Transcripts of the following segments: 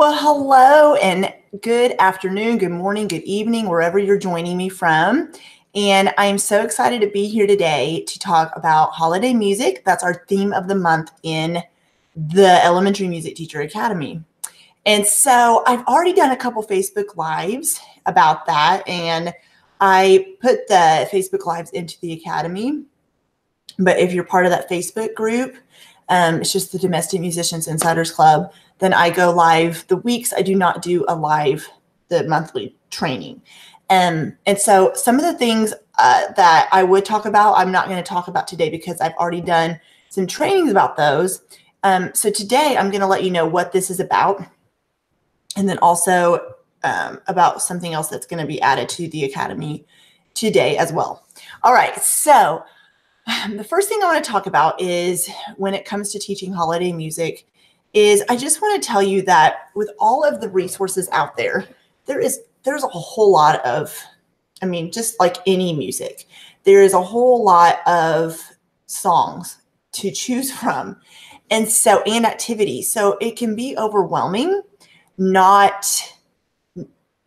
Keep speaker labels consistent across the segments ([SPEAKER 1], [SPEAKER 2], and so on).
[SPEAKER 1] Well, hello and good afternoon, good morning, good evening, wherever you're joining me from. And I'm so excited to be here today to talk about holiday music. That's our theme of the month in the Elementary Music Teacher Academy. And so I've already done a couple Facebook Lives about that, and I put the Facebook Lives into the Academy. But if you're part of that Facebook group, it's just the Domestic Musicians Insiders Club, then I go live the weeks. I do not do a live, the monthly training. And so some of the things that I would talk about, I'm not going to talk about today because I've already done some trainings about those. So today I'm going to let you know what this is about, and then also about something else that's going to be added to the Academy today as well. All right, so the first thing I want to talk about is when it comes to teaching holiday music is I just want to tell you that with all of the resources out there, there's a whole lot of, just like any music, there is a whole lot of songs to choose from. And activities. So it can be overwhelming, not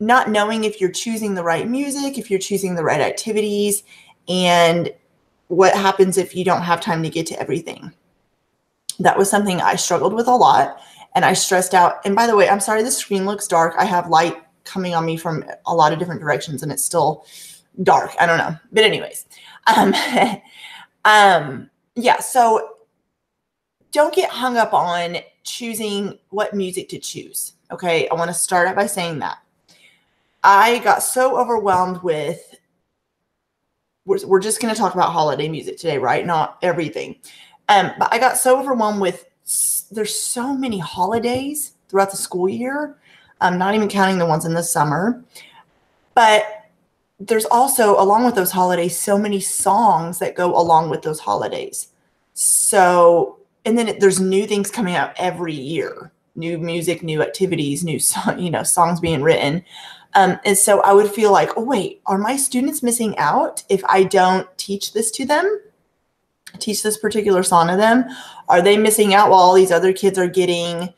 [SPEAKER 1] knowing if you're choosing the right music, if you're choosing the right activities, and what happens if you don't have time to get to everything. That was something I struggled with a lot, and I stressed out. And by the way, I'm sorry, the screen looks dark. I have light coming on me from a lot of different directions, and it's still dark. I don't know. But anyways, yeah, so don't get hung up on choosing what music to choose. Okay, I want to start out by saying that I got so overwhelmed with, we're just going to talk about holiday music today, right? Not everything. But I got so overwhelmed with, there's so many holidays throughout the school year. I'm not even counting the ones in the summer. But there's also, along with those holidays, so many songs that go along with those holidays. So, and then there's new things coming out every year, new music, new activities, new songs being written. And so I would feel like, oh, wait, are my students missing out if I don't teach this to them, teach this particular song to them? Are they missing out while all these other kids are getting,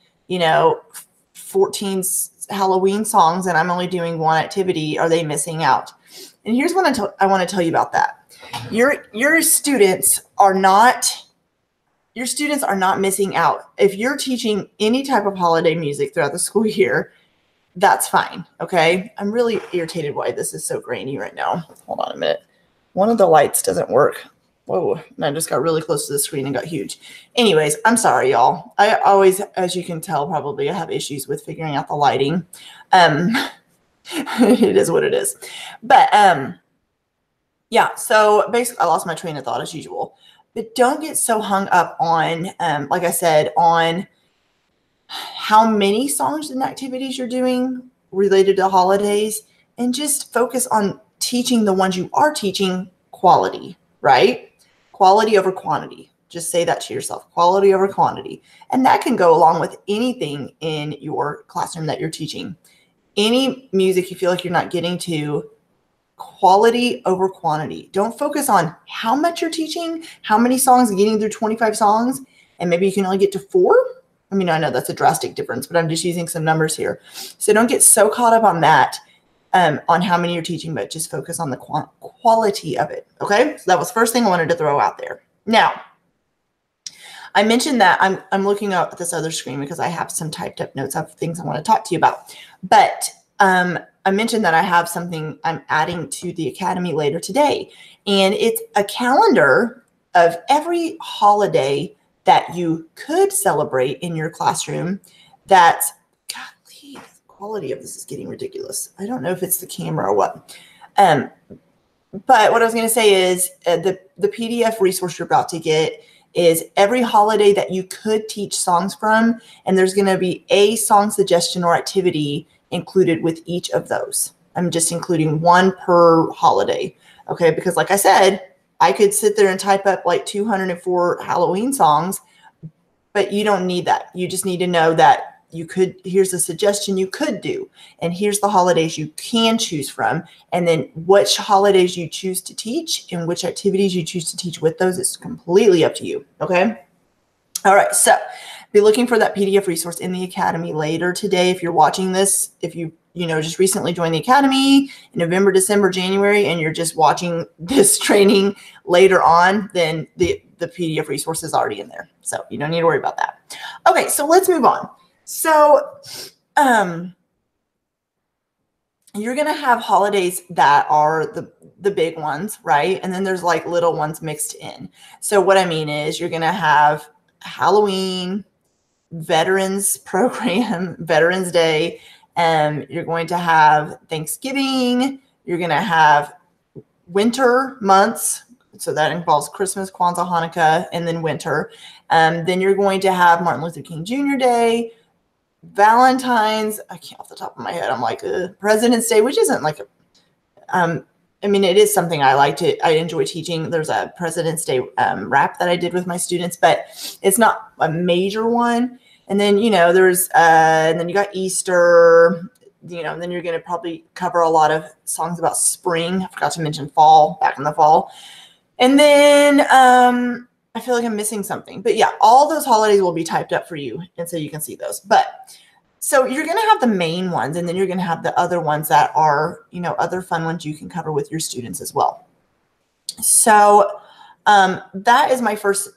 [SPEAKER 1] 14 Halloween songs and I'm only doing one activity? Are they missing out? And here's what I want to tell you about that. Your students are not missing out. If you're teaching any type of holiday music throughout the school year, that's fine, okay? I'm really irritated why this is so grainy right now. Hold on a minute. One of the lights doesn't work. Whoa, and I just got really close to the screen and got huge. Anyways, I'm sorry, y'all. I always, as you can tell, probably I have issues with figuring out the lighting. It is what it is. But yeah, so basically I lost my train of thought as usual. But don't get so hung up on, like I said, on how many songs and activities you're doing related to holidays, and just focus on teaching the ones you are teaching quality, right? Quality over quantity. Just say that to yourself, quality over quantity. And that can go along with anything in your classroom that you're teaching. Any music you feel like you're not getting to, quality over quantity. Don't focus on how much you're teaching, how many songs, getting through 25 songs, and maybe you can only get to 4. I know that's a drastic difference, but I'm just using some numbers here. So don't get so caught up on that, on how many you're teaching, but just focus on the quality of it. Okay. So that was the first thing I wanted to throw out there. Now, I mentioned that I'm looking up at this other screen because I have some typed up notes of things I want to talk to you about. But I mentioned that I have something I'm adding to the Academy later today, and it's a calendar of every holiday that you could celebrate in your classroom. That's, golly, the quality of this is getting ridiculous. I don't know if it's the camera or what. But what I was going to say is the PDF resource you're about to get is every holiday that you could teach songs from, and there's going to be a song suggestion or activity included with each of those. I'm just including one per holiday, okay? Because like I said, I could sit there and type up like 204 Halloween songs, but you don't need that. You just need to know that here's a suggestion you could do, and here's the holidays you can choose from, and then which holidays you choose to teach and which activities you choose to teach with those is completely up to you, okay? All right, so Be looking for that PDF resource in the Academy later today. If you're watching this, if you just recently joined the Academy in November, December, January, and you're just watching this training later on, then the PDF resource is already in there. So you don't need to worry about that. Okay, so let's move on. So you're going to have holidays that are the big ones, right? And then there's like little ones mixed in. So what I mean is you're going to have Halloween, Veterans Program, Veterans Day, you're going to have Thanksgiving, you're going to have winter months. So that involves Christmas, Kwanzaa, Hanukkah, and then winter. Then you're going to have Martin Luther King Jr. Day, Valentine's, I can't off the top of my head. I'm like, President's Day, which isn't like, I mean, it is something I enjoy teaching. There's a President's Day rap that I did with my students, but it's not a major one. And then, there's, and then you got Easter, and then you're going to probably cover a lot of songs about spring. I forgot to mention fall, back in the fall. And then, I feel like I'm missing something, but yeah, all those holidays will be typed up for you. And so you can see those, but so you're going to have the main ones, and then you're going to have the other ones that are, other fun ones you can cover with your students as well. So, that is my first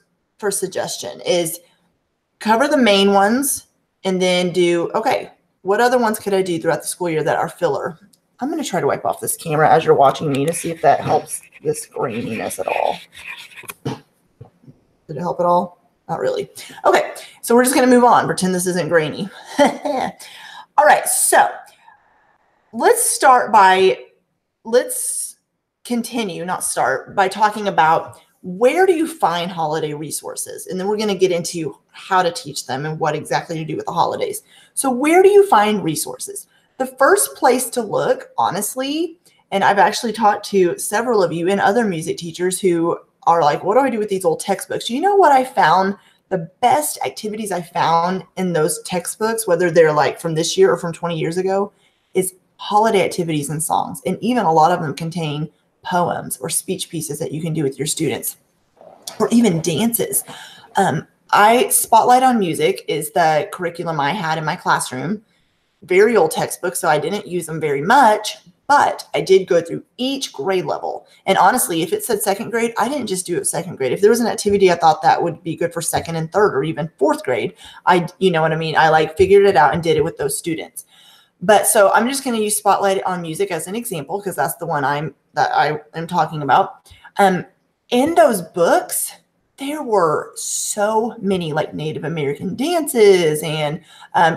[SPEAKER 1] suggestion is cover the main ones and then do, okay, what other ones could I do throughout the school year that are filler? I'm going to try to wipe off this camera as you're watching me to see if that helps this graininess at all. Did it help at all? Not really. Okay, so we're just going to move on. Pretend this isn't grainy. All right, so let's continue, not start, by talking about where do you find holiday resources? And then we're going to get into how to teach them and what exactly to do with the holidays. So where do you find resources? The first place to look, honestly, and I've actually talked to several of you and other music teachers who are like, what do I do with these old textbooks? You know what I found? The best activities I found in those textbooks, whether they're like from this year or from 20 years ago, is holiday activities and songs. And even a lot of them contain poems or speech pieces that you can do with your students, or even dances. Spotlight on Music is the curriculum I had in my classroom. Very old textbook, so I didn't use them very much, but I did go through each grade level. And honestly, if it said second grade, I didn't just do it second grade. If there was an activity I thought that would be good for second and third or even fourth grade, you know what I mean? I like figured it out and did it with those students. But so I'm just going to use Spotlight on Music as an example because that's the one I am talking about. In those books, there were so many like Native American dances and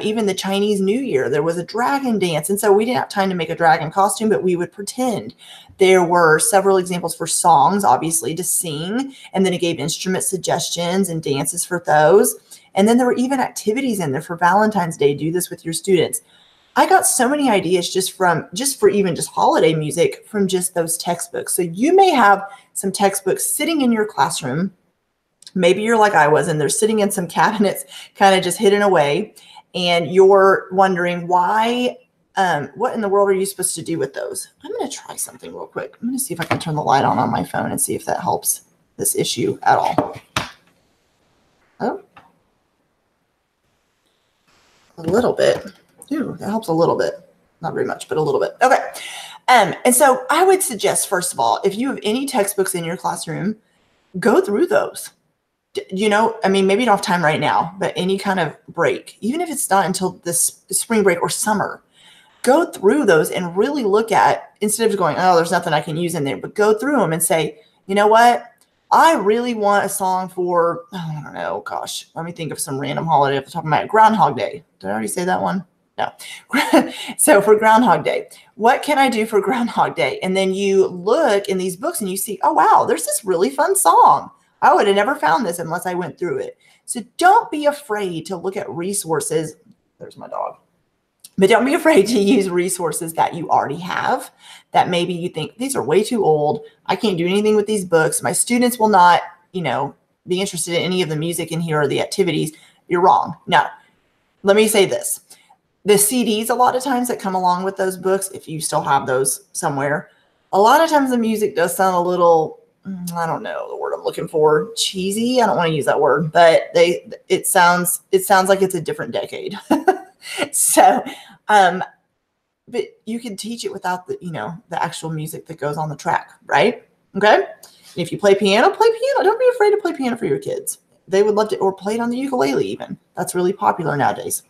[SPEAKER 1] even the Chinese New Year. There was a dragon dance. And so we didn't have time to make a dragon costume, but we would pretend. There were several examples for songs, obviously, to sing. And then it gave instrument suggestions and dances for those. And then there were even activities in there for Valentine's Day. Do this with your students. I got so many ideas just for holiday music from just those textbooks. So you may have some textbooks sitting in your classroom. Maybe you're like I was, and they're sitting in some cabinets, kind of just hidden away. And you're wondering why, what in the world are you supposed to do with those? I'm going to try something real quick. I'm going to see if I can turn the light on my phone and see if that helps this issue at all. Oh, a little bit. Ooh, that helps a little bit. Not very much, but a little bit. Okay. And so I would suggest, first of all, if you have any textbooks in your classroom, go through those. I mean, maybe you don't have time right now, but any kind of break, even if it's not until this spring break or summer, go through those and really look at, instead of going, oh, there's nothing I can use in there, but go through them and say, you know what? I really want a song for, I don't know, gosh, let me think of some random holiday off the top of my head. Groundhog Day. Did I already say that one? No. So for Groundhog Day, what can I do for Groundhog Day? And then you look in these books and you see, oh, wow, there's this really fun song. I would have never found this unless I went through it. So don't be afraid to look at resources. There's my dog. But don't be afraid to use resources that you already have, that maybe you think these are way too old. I can't do anything with these books. My students will not, be interested in any of the music in here or the activities. You're wrong. No, let me say this. The CDs, a lot of times that come along with those books, if you still have those somewhere, a lot of times the music does sound a little I don't know the word I'm looking for. Cheesy. I don't want to use that word, but it sounds like it's a different decade. So, but you can teach it without the, the actual music that goes on the track, right? Okay. And if you play piano, play piano. Don't be afraid to play piano for your kids. They would love to, or play it on the ukulele even. That's really popular nowadays.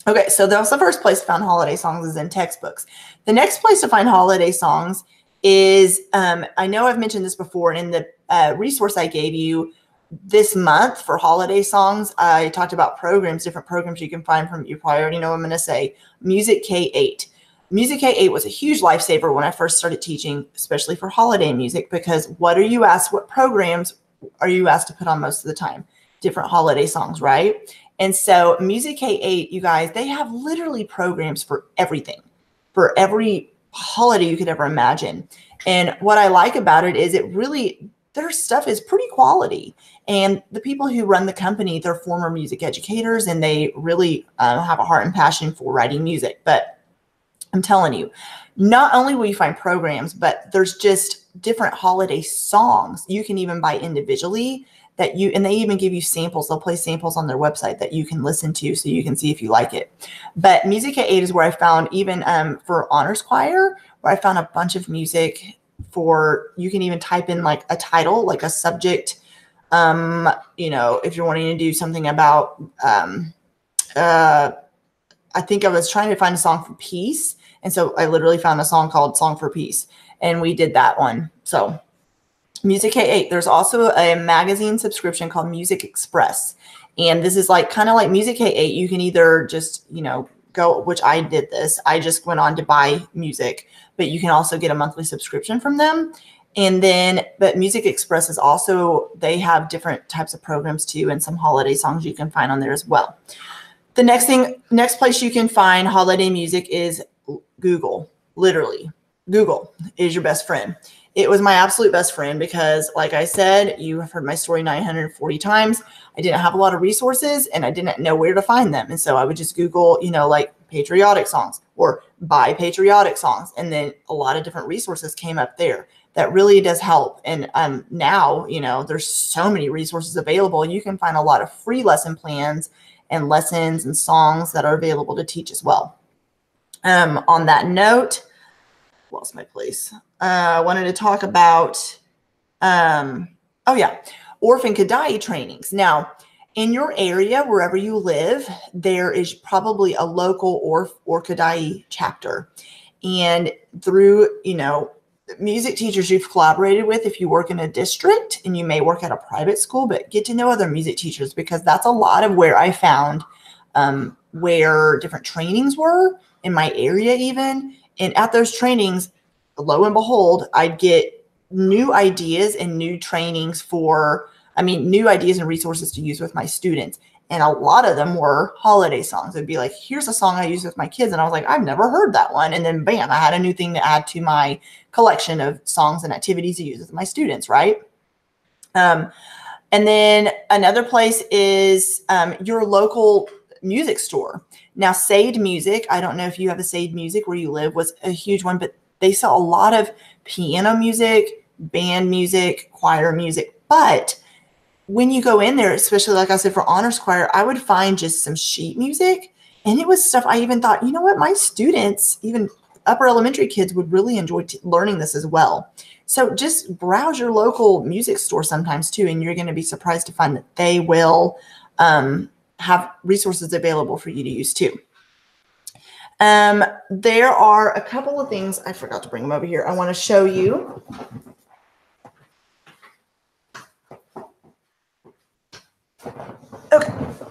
[SPEAKER 1] Okay, so that was the first place to find holiday songs is in textbooks. The next place to find holiday songs is, I know I've mentioned this before, and in the resource I gave you this month for holiday songs, I talked about programs, different programs you can find from, you probably already know what I'm going to say, Music K8. Music K8 was a huge lifesaver when I first started teaching, especially for holiday music, because what programs are you asked to put on most of the time? Different holiday songs, right? And so Music K8, you guys, they have literally programs for everything, for every holiday you could ever imagine. And what I like about it is their stuff is pretty quality. And the people who run the company, they're former music educators, and they really have a heart and passion for writing music. But I'm telling you, not only will you find programs, but there's just different holiday songs you can even buy individually and they even give you samples. They'll play samples on their website that you can listen to so you can see if you like it. But Music K8 is where I found even for honors choir, where I found a bunch of music for, you can even type in like a title, like a subject, if you're wanting to do something about, I think I was trying to find a song for peace. And so I literally found a song called Song for Peace, and we did that one. So Music K8. There's also a magazine subscription called Music Express. And this is kind of like Music K8. You can either just, go, which I did this. I just went on to buy music, but you can also get a monthly subscription from them. And then, but Music Express is also, they have different types of programs too, and some holiday songs you can find on there as well. The next place you can find holiday music is Google. Literally, Google is your best friend. It was my absolute best friend because, like I said, you have heard my story 940 times. I didn't have a lot of resources and I didn't know where to find them. And so I would just Google, like patriotic songs or buy patriotic songs. And then a lot of different resources came up there. That really does help. And now, there's so many resources available. You can find a lot of free lesson plans and lessons and songs that are available to teach as well. On that note, lost my place. I wanted to talk about, Orphan Kodály trainings. Now, in your area, wherever you live, there is probably a local Orphan Kodály chapter. And through, music teachers you've collaborated with, if you work in a district and you may work at a private school, but get to know other music teachers, because that's a lot of where I found where different trainings were in my area even. And at those trainings, lo and behold, I'd get new ideas and new trainings new ideas and resources to use with my students. And a lot of them were holiday songs. It'd be like, here's a song I use with my kids. And I was like, I've never heard that one. And then bam, I had a new thing to add to my collection of songs and activities to use with my students, right? And then another place is your local music store. Now, Sade Music, I don't know if you have a Sade Music where you live, was a huge one, but they sell a lot of piano music, band music, choir music. But when you go in there, especially like I said, for honors choir, I would find just some sheet music. And it was stuff I even thought, you know what, my students, even upper elementary kids, would really enjoy learning this as well. So just browse your local music store sometimes too, and you're going to be surprised to find that they will have resources available for you to use too. There are a couple of things, I forgot to bring them over here, I want to show you.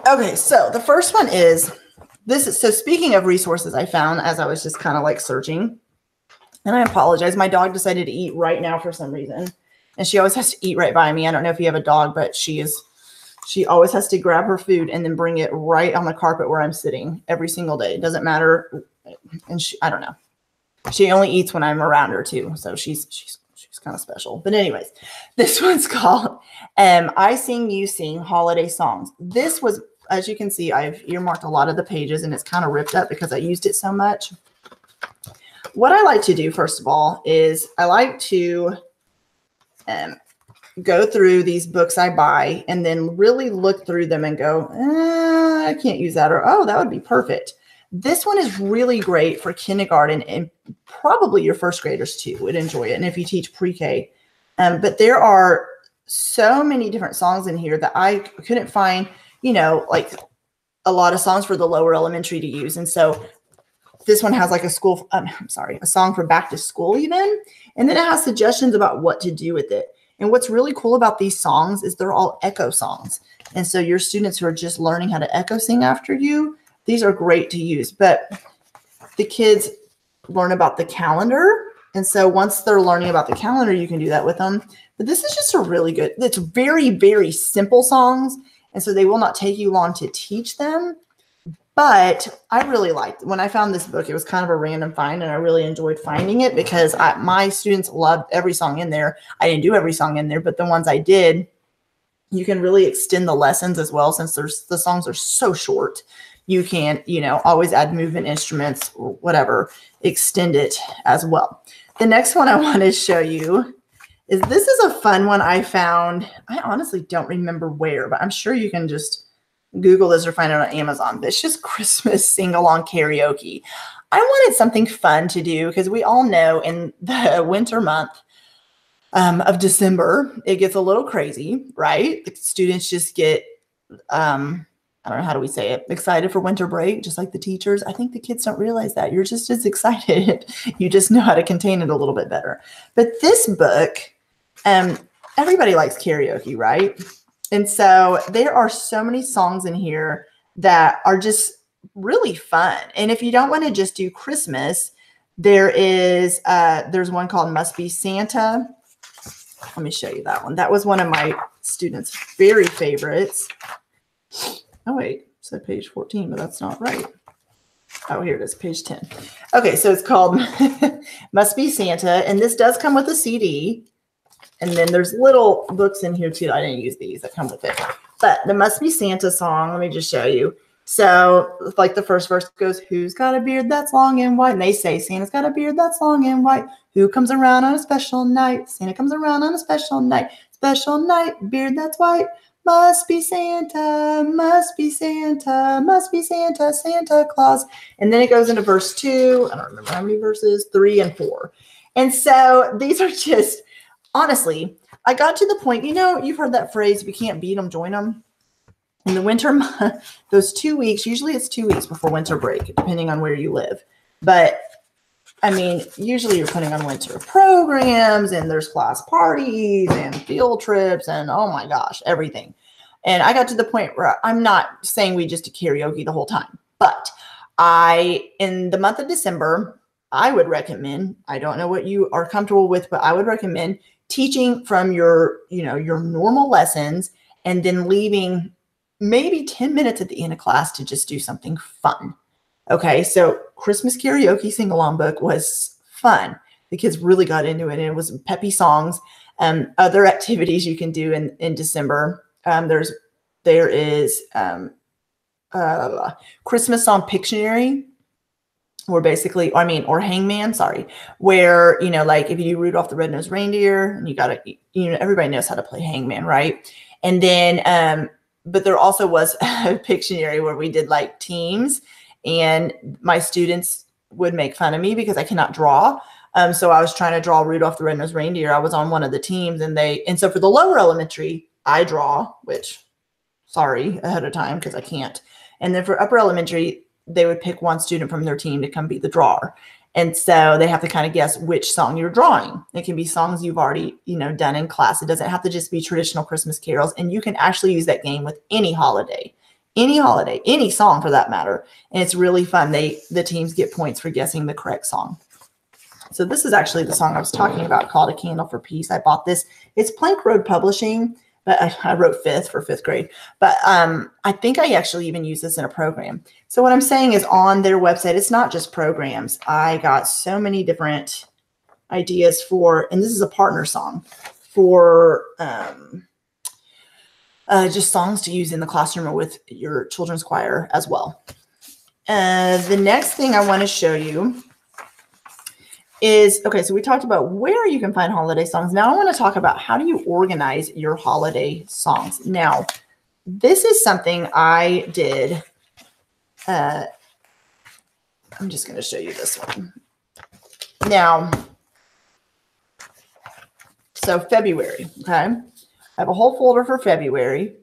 [SPEAKER 1] Okay, so the first one is, so speaking of resources I found as I was just kind of like searching, and I apologize, my dog decided to eat right now for some reason, and she always has to eat right by me. I don't know if you have a dog, but she always has to grab her food and then bring it right on the carpet where I'm sitting every single day. It doesn't matter. And I don't know. She only eats when I'm around her too. So she's kind of special. But anyways, this one's called I Sing, You Sing Holiday Songs. This was, as you can see, I've earmarked a lot of the pages and it's kind of ripped up because I used it so much. What I like to do, first of all, is I like to go through these books I buy and then really look through them and go, I can't use that, or, oh, that would be perfect. This one is really great for kindergarten, and probably your first graders too would enjoy it. And if you teach pre-K, but there are so many different songs in here that I couldn't find, like a lot of songs for the lower elementary to use. And so this one has like a song for back to school even. And then it has suggestions about what to do with it. And what's really cool about these songs is they're all echo songs. And so your students who are just learning how to echo sing after you, these are great to use. But the kids learn about the calendar. And so once they're learning about the calendar, you can do that with them. But this is just a really good, it's very, very simple songs. And so they will not take you long to teach them. But I really liked, when I found this book, it was kind of a random find, and I really enjoyed finding it because my students loved every song in there. I didn't do every song in there, but the ones I did, you can really extend the lessons as well, since the songs are so short. You can, always add movement instruments or whatever, extend it as well. The next one I want to show you is, this is a fun one I found. I honestly don't remember where, but I'm sure you can just Google this or find it on Amazon. But it's just Christmas sing-along karaoke. I wanted something fun to do because we all know in the winter month of December, it gets a little crazy, right? The students just get, I don't know, how do we say it? Excited for winter break, just like the teachers. I think the kids don't realize that. You're just as excited. You just know how to contain it a little bit better. But this book, everybody likes karaoke, right? And so there are so many songs in here that are just really fun. And if you don't want to just do Christmas, there's one called Must Be Santa. Let me show you that one. That was one of my students' very favorites. Oh, wait, it said page 14, but that's not right. Oh, here it is, page 10. Okay, so it's called Must Be Santa. And this does come with a CD. And then there's little books in here too. I didn't use these that come with it. But the Must Be Santa song, let me just show you. So like the first verse goes, who's got a beard that's long and white? And they say, Santa's got a beard that's long and white. Who comes around on a special night? Santa comes around on a special night. Special night, beard that's white. Must be Santa, must be Santa, must be Santa, Santa Claus. And then it goes into verse 2. I don't remember how many verses, 3 and 4. And so these are just, honestly, I got to the point, you've heard that phrase, if you can't beat them, join them. In the winter month, those 2 weeks, usually it's 2 weeks before winter break, depending on where you live. But I mean, usually you're putting on winter programs, and there's class parties and field trips and, oh my gosh, everything. And I got to the point where I'm not saying we just do karaoke the whole time, but in the month of December, I would recommend, I don't know what you are comfortable with, but I would recommend teaching from your normal lessons and then leaving maybe 10 minutes at the end of class to just do something fun. Okay, so Christmas karaoke sing-along book was fun. The kids really got into it, and it was peppy songs. Other activities you can do in December. There is Christmas song Pictionary, or Hangman, sorry, where, like if you do Rudolph the Red-Nosed Reindeer, and you got to, everybody knows how to play Hangman, right? And then, but there also was a Pictionary where we did like teams, and my students would make fun of me because I cannot draw. So I was trying to draw Rudolph the Red-Nosed Reindeer. I was on one of the teams, and so for the lower elementary, I draw, which, sorry ahead of time because I can't. And then for upper elementary, they would pick one student from their team to come be the drawer. And so they have to kind of guess which song you're drawing. It can be songs you've already, done in class. It doesn't have to just be traditional Christmas carols. And you can actually use that game with any holiday, any song for that matter. And it's really fun. The teams get points for guessing the correct song. So this is actually the song I was talking about, called A Candle for Peace. I bought this. It's Plank Road Publishing, but I wrote for fifth grade. But I think I actually even use this in a program. So what I'm saying is, on their website, it's not just programs. I got so many different ideas and this is a partner song for just songs to use in the classroom or with your children's choir as well. The next thing I want to show you is, okay, so we talked about where you can find holiday songs. Now I want to talk about how do you organize your holiday songs. Now, this is something I did. I'm just going to show you this one. Now, so February, okay? I have a whole folder for February.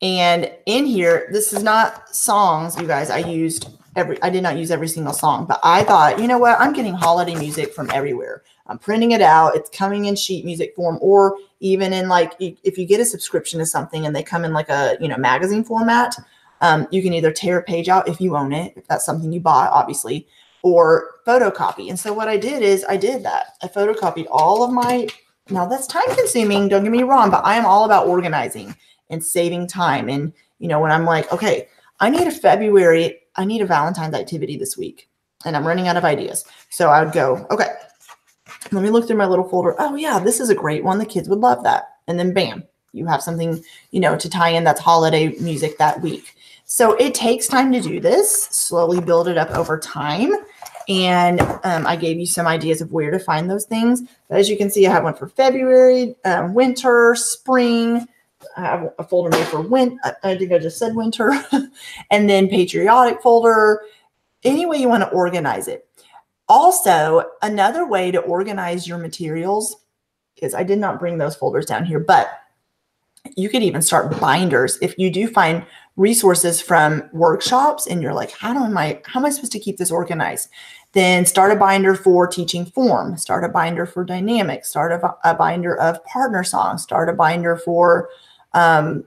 [SPEAKER 1] And in here, this is not songs, you guys. I did not use every single song, but I thought, you know what? I'm getting holiday music from everywhere. I'm printing it out. It's coming in sheet music form, or even in like, if you get a subscription to something and they come in like a, magazine format, you can either tear a page out if you own it, if that's something you bought, obviously, or photocopy. And so what I did is I did that. I photocopied all of my, now that's time consuming, don't get me wrong, but I am all about organizing and saving time. And, when I'm like, okay, I need a Valentine's activity this week and I'm running out of ideas. So I would go, okay, let me look through my little folder. Oh yeah, this is a great one. The kids would love that. And then bam, you have something, to tie in that's holiday music that week. So it takes time to do this, slowly build it up over time. And I gave you some ideas of where to find those things. But as you can see, I have one for February, winter, spring. I have a folder made for winter. I think I just said winter. And then patriotic folder. Any way you want to organize it. Also, another way to organize your materials is, I did not bring those folders down here, but you could even start binders. If you do find resources from workshops and you're like, how am I supposed to keep this organized? Then start a binder for teaching form, start a binder for dynamics, start a binder of partner songs, start a binder for, the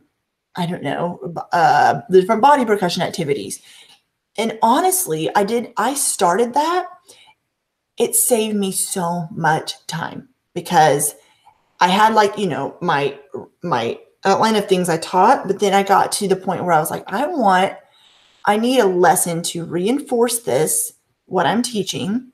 [SPEAKER 1] different body percussion activities. And honestly, I started that. It saved me so much time because I had my outline of things I taught, but then I got to the point where I was like, I need a lesson to reinforce what I'm teaching.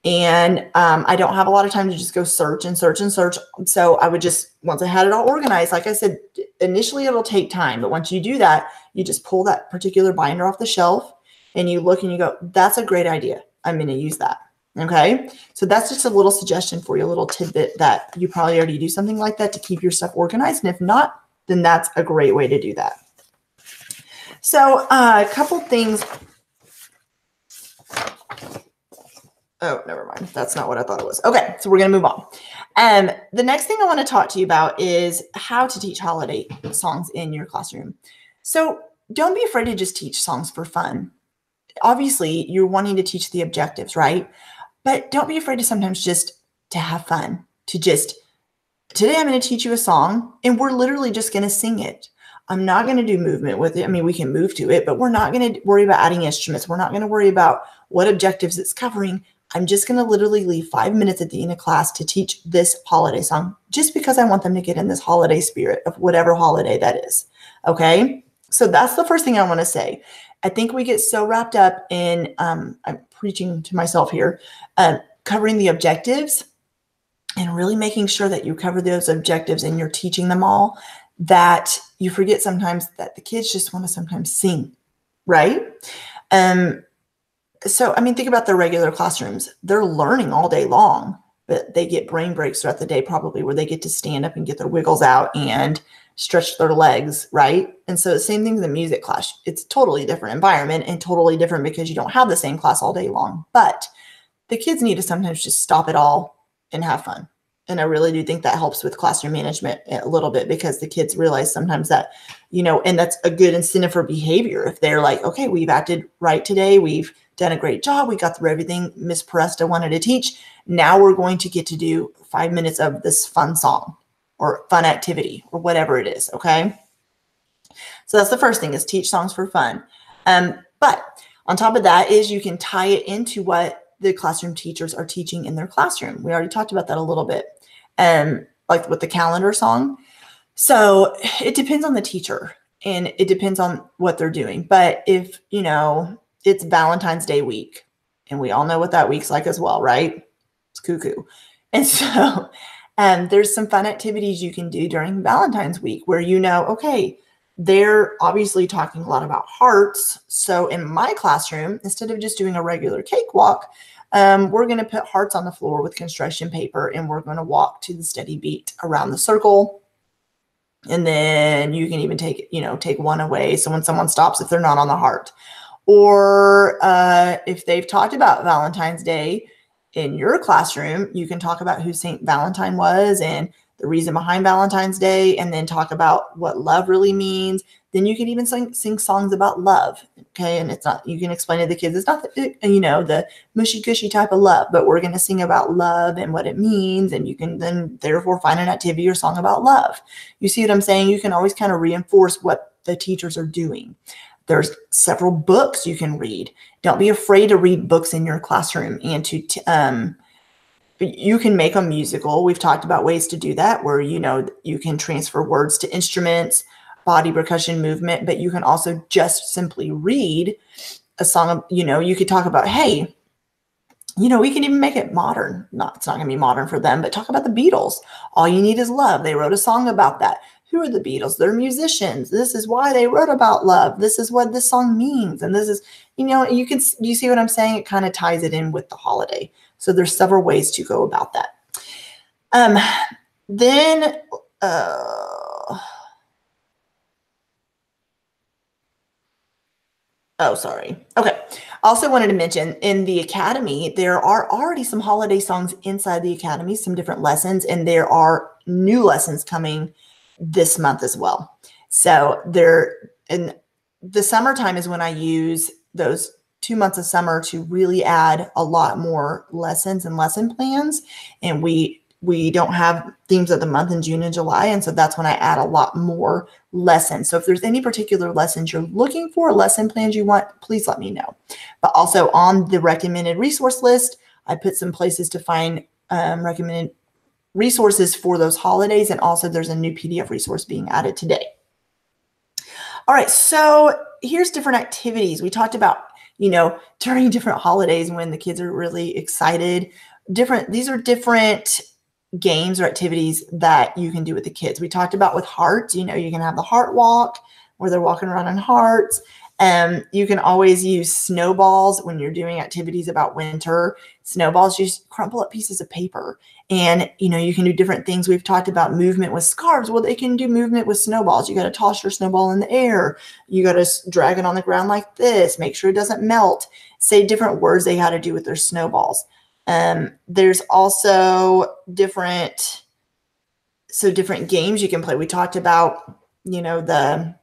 [SPEAKER 1] And I don't have a lot of time to just go search and search and search. So I would just, once I had it all organized, like I said, initially it'll take time, but once you do that, you just pull that particular binder off the shelf and you look and you go, that's a great idea. I'm going to use that. Okay. So that's just a little suggestion for you, a little tidbit that you probably already do something like that to keep your stuff organized. And if not, then that's a great way to do that. So a couple things. Oh, never mind. That's not what I thought it was. Okay, so we're going to move on. The next thing I want to talk to you about is how to teach holiday songs in your classroom. So don't be afraid to just teach songs for fun. Obviously, you're wanting to teach the objectives, right? But don't be afraid to sometimes just to have fun, today I'm going to teach you a song and we're literally just going to sing it. I'm not going to do movement with it. I mean, we can move to it, but we're not going to worry about adding instruments. We're not going to worry about what objectives it's covering. I'm just going to literally leave 5 minutes at the end of class to teach this holiday song just because I want them to get in this holiday spirit of whatever holiday that is. Okay. So that's the first thing I want to say. I think we get so wrapped up in, I'm preaching to myself here, covering the objectives and really making sure that you cover those objectives and you're teaching them all, that you forget sometimes that the kids just want to sometimes sing, right? So, I mean, think about the regular classrooms. They're learning all day long, but they get brain breaks throughout the day probably where they get to stand up and get their wiggles out and stretch their legs, right? And so the same thing in the music class. It's a totally different environment and totally different because you don't have the same class all day long. But the kids need to sometimes just stop it all and have fun. And I really do think that helps with classroom management a little bit because the kids realize sometimes that, and that's a good incentive for behavior. If they're like, okay, we've acted right today. We've done a great job. We got through everything Miss Presta wanted to teach. Now we're going to get to do 5 minutes of this fun song or fun activity or whatever it is. Okay. So that's the first thing, is teach songs for fun. But on top of that is you can tie it into what the classroom teachers are teaching in their classroom. We already talked about that a little bit. Like with the calendar song. So it depends on the teacher and it depends on what they're doing. But if, it's Valentine's Day week, and we all know what that week's like as well, right? It's cuckoo. And so there's some fun activities you can do during Valentine's week where, okay, they're obviously talking a lot about hearts. So in my classroom, instead of just doing a regular cakewalk, we're going to put hearts on the floor with construction paper, and we're going to walk to the steady beat around the circle. And then you can even take one away. So when someone stops, if they're not on the heart, or if they've talked about Valentine's Day in your classroom, you can talk about who St. Valentine was and the reason behind Valentine's Day, and then talk about what love really means. Then you can even sing songs about love. Okay. And it's not, you can explain to the kids, it's not the mushy gushy type of love, but we're going to sing about love and what it means. And you can then therefore find an activity or song about love. You see what I'm saying? You can always kind of reinforce what the teachers are doing. There's several books you can read. Don't be afraid to read books in your classroom, and you can make a musical. We've talked about ways to do that, where, you can transfer words to instruments, body percussion, movement, but you can also just simply read a song. You could talk about, hey, we can even make it modern. It's not going to be modern for them, but talk about the Beatles. All you need is love. They wrote a song about that. Who are the Beatles? They're musicians. This is why they wrote about love. This is what this song means. And this is, you see what I'm saying? It kind of ties it in with the holiday. So there's several ways to go about that. Sorry. Okay. Also wanted to mention, in the academy, there are already some holiday songs inside the academy, some different lessons, and there are new lessons coming this month as well. So in the summertime is when I use those 2 months of summer to really add a lot more lessons and lesson plans. And we don't have themes of the month in June and July. And so that's when I add a lot more lessons. So if there's any particular lessons you're looking for, lesson plans you want, please let me know. But also on the recommended resource list, I put some places to find recommended resources for those holidays. And also there's a new PDF resource being added today. All right. So here's different activities. We talked about, during different holidays when the kids are really excited, these are different games or activities that you can do with the kids. We talked about with hearts, you can have the heart walk where they're walking around in hearts. You can always use snowballs when you're doing activities about winter. Snowballs, just crumple up pieces of paper, and you can do different things. We've talked about movement with scarves. Well, they can do movement with snowballs. You got to toss your snowball in the air. You got to drag it on the ground like this. Make sure it doesn't melt. Say different words they got to do with their snowballs. There's also different games you can play. We talked about, the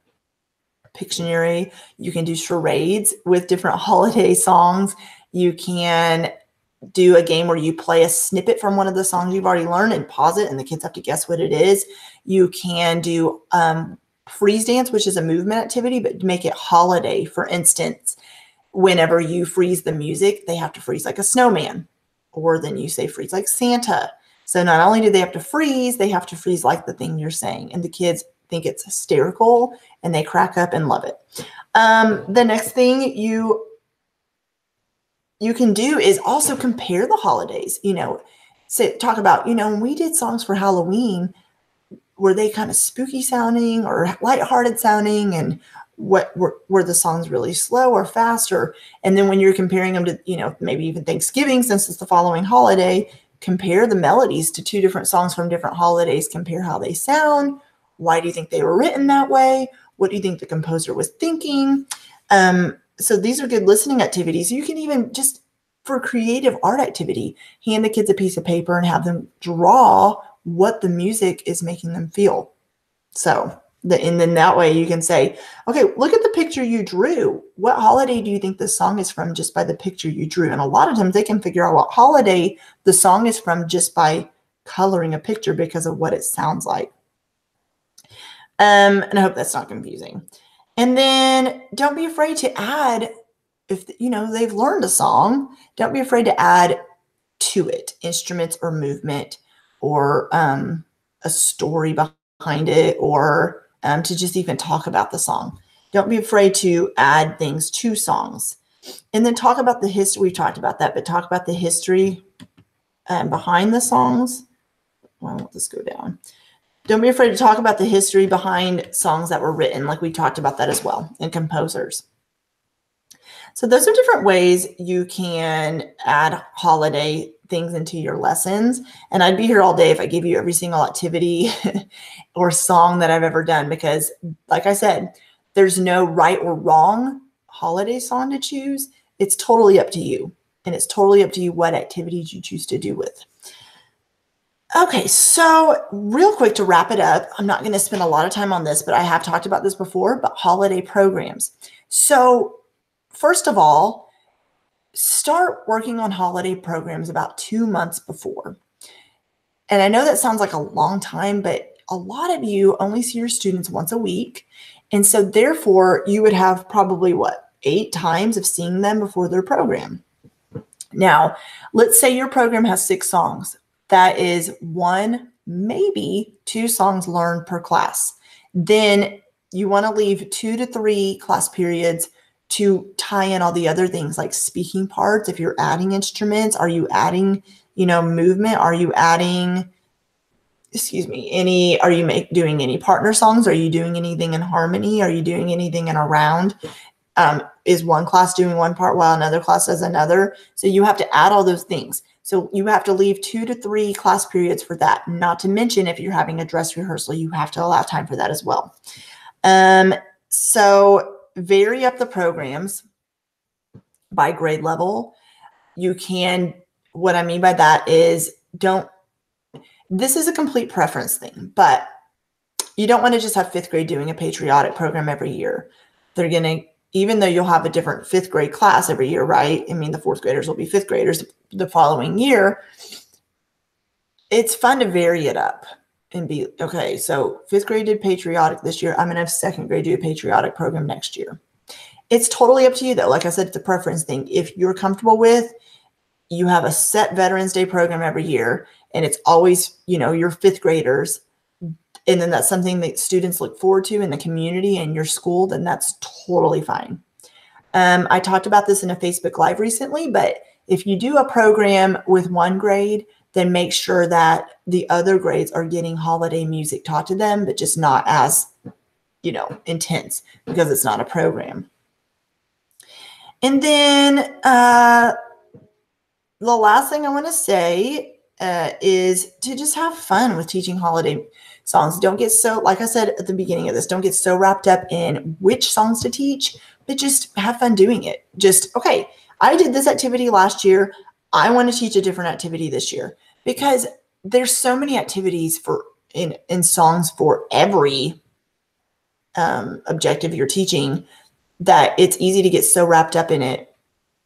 [SPEAKER 1] Pictionary. You can do charades with different holiday songs. You can do a game where you play a snippet from one of the songs you've already learned and pause it, and the kids have to guess what it is. You can do freeze dance, which is a movement activity, but make it holiday. For instance, whenever you freeze the music, they have to freeze like a snowman, or then you say freeze like Santa. So not only do they have to freeze, they have to freeze like the thing you're saying, and the kids think it's hysterical and they crack up and love it. The next thing you can do is also compare the holidays. Talk about, when we did songs for Halloween, were they kind of spooky sounding or lighthearted sounding, and what were the songs really slow or faster? And then when you're comparing them to, maybe even Thanksgiving, since it's the following holiday, compare the melodies to two different songs from different holidays, compare how they sound. Why do you think they were written that way? What do you think the composer was thinking? So these are good listening activities. You can even, just for creative art activity, hand the kids a piece of paper and have them draw what the music is making them feel. So, and then that way you can say, okay, look at the picture you drew. What holiday do you think this song is from just by the picture you drew? And a lot of times they can figure out what holiday the song is from just by coloring a picture because of what it sounds like. And I hope that's not confusing. And then don't be afraid to add, if they've learned a song, don't be afraid to add to it instruments or movement or a story behind it, or to just even talk about the song. Don't be afraid to add things to songs. And then talk about the history. We've talked about that, but talk about the history behind the songs. Why won't this go down? Don't be afraid to talk about the history behind songs that were written, like we talked about that as well, and composers. So those are different ways you can add holiday things into your lessons. And I'd be here all day if I gave you every single activity or song that I've ever done, because like I said, there's no right or wrong holiday song to choose. It's totally up to you. And it's totally up to you what activities you choose to do with. Okay, so real quick to wrap it up, I'm not going to spend a lot of time on this, but I have talked about this before, but holiday programs. So first of all, start working on holiday programs about 2 months before. And I know that sounds like a long time, but a lot of you only see your students once a week. And so therefore, you would have probably, 8 times of seeing them before their program. Now, let's say your program has 6 songs. That is 1, maybe 2 songs learned per class. Then you want to leave 2 to 3 class periods to tie in all the other things like speaking parts. If you're adding instruments, are you adding, movement? Are you adding, are you doing any partner songs? Are you doing anything in harmony? Are you doing anything in a round? Is one class doing one part while another class does another? So you have to add all those things. So you have to leave 2 to 3 class periods for that. Not to mention, if you're having a dress rehearsal, you have to allow time for that as well. So vary up the programs by grade level. You can, what I mean by that is this is a complete preference thing, but you don't want to just have 5th grade doing a patriotic program every year. They're going to, even though you'll have a different 5th grade class every year, right? I mean, the 4th graders will be 5th graders the following year. It's fun to vary it up and be, okay, so 5th grade did patriotic this year. I'm going to have 2nd grade do a patriotic program next year. It's totally up to you though. Like I said, it's a preference thing. If you're comfortable with, you have a set Veterans Day program every year, and it's always, your 5th graders, and then that's something that students look forward to in the community and your school, then that's totally fine. I talked about this in a Facebook Live recently, but if you do a program with one grade, then make sure that the other grades are getting holiday music taught to them, but just not as, intense, because it's not a program. And then the last thing I want to say is to just have fun with teaching holiday songs. Don't get so, like I said at the beginning of this, don't get so wrapped up in which songs to teach, but just have fun doing it. Just, okay, I did this activity last year. I want to teach a different activity this year, because there's so many activities in songs for every objective you're teaching, that it's easy to get so wrapped up in it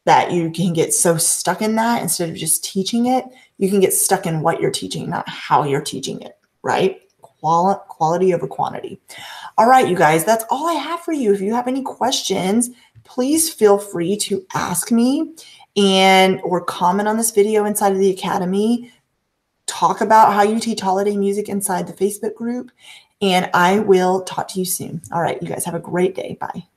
[SPEAKER 1] that you can get so stuck in that. Instead of just teaching it, you can get stuck in what you're teaching, not how you're teaching it, right? Quality over quantity. All right, you guys, that's all I have for you. If you have any questions, please feel free to ask me or comment on this video inside of the Academy. Talk about how you teach holiday music inside the Facebook group, and I will talk to you soon. All right, you guys have a great day. Bye.